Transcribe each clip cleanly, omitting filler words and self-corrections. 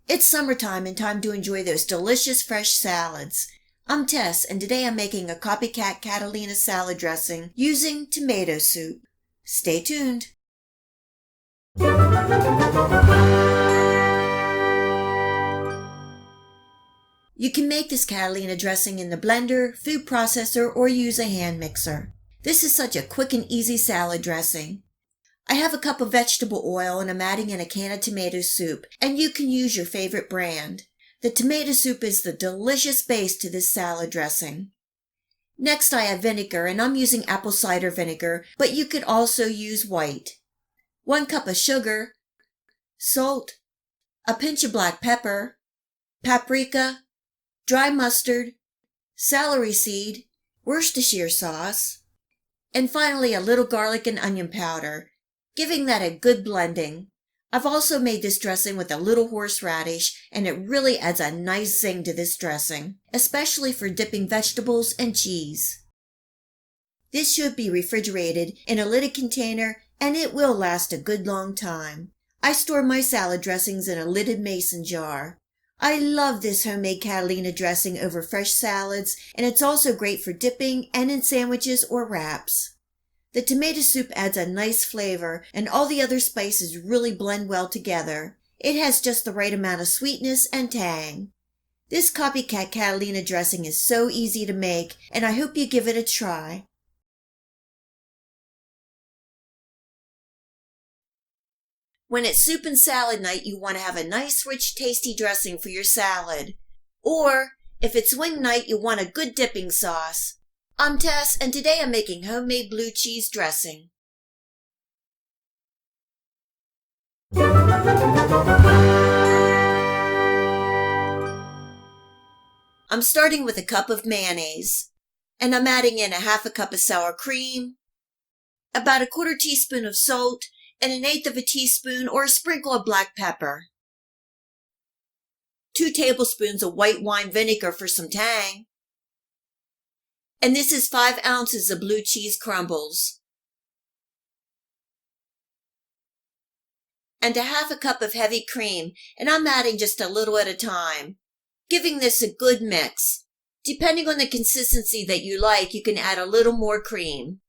It's summertime and time to enjoy those delicious fresh salads. I'm Tess, and today I'm making a Copycat Catalina salad dressing using tomato soup. Stay tuned. You can make this Catalina dressing in the blender, food processor, or use a hand mixer. This is such a quick and easy salad dressing. I have a cup of vegetable oil and I'm adding in a can of tomato soup, and you can use your favorite brand. The tomato soup is the delicious base to this salad dressing. Next I have vinegar, and I'm using apple cider vinegar, but you could also use white. 1 cup of sugar, salt, a pinch of black pepper, paprika, dry mustard, celery seed, Worcestershire sauce, and finally a little garlic and onion powder, giving that a good blending. I've also made this dressing with a little horseradish, and it really adds a nice zing to this dressing, especially for dipping vegetables and cheese. This should be refrigerated in a lidded container, and it will last a good long time. I store my salad dressings in a lidded mason jar. I love this homemade Catalina dressing over fresh salads, and it's also great for dipping and in sandwiches or wraps. The tomato soup adds a nice flavor, and all the other spices really blend well together. It has just the right amount of sweetness and tang. This Copycat Catalina dressing is so easy to make, and I hope you give it a try. When it's soup and salad night, you want to have a nice, rich, tasty dressing for your salad. Or, if it's wing night, you want a good dipping sauce. I'm Tess, and today I'm making homemade blue cheese dressing. I'm starting with a cup of mayonnaise, and I'm adding in a 1/2 cup of sour cream, about a 1/4 teaspoon of salt, and 1/8 teaspoon or a sprinkle of black pepper. 2 tablespoons of white wine vinegar for some tang. And this is 5 ounces of blue cheese crumbles. And a 1/2 cup of heavy cream, and I'm adding just a little at a time, giving this a good mix. Depending on the consistency that you like, you can add a little more cream.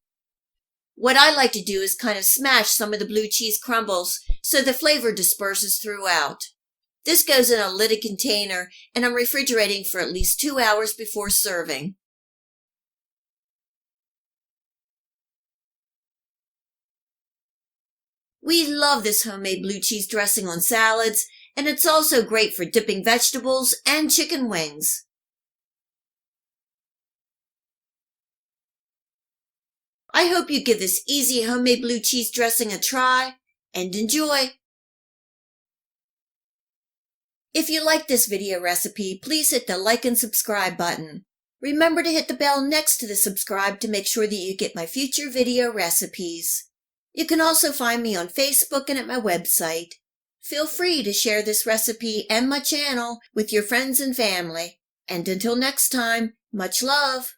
What I like to do is kind of smash some of the blue cheese crumbles so the flavor disperses throughout. This goes in a lidded container, and I'm refrigerating for at least 2 hours before serving. We love this homemade blue cheese dressing on salads, and it's also great for dipping vegetables and chicken wings. I hope you give this easy homemade blue cheese dressing a try, and enjoy. If you like this video recipe, please hit the like and subscribe button. Remember to hit the bell next to the subscribe to make sure that you get my future video recipes. You can also find me on Facebook and at my website. Feel free to share this recipe and my channel with your friends and family. And until next time, much love!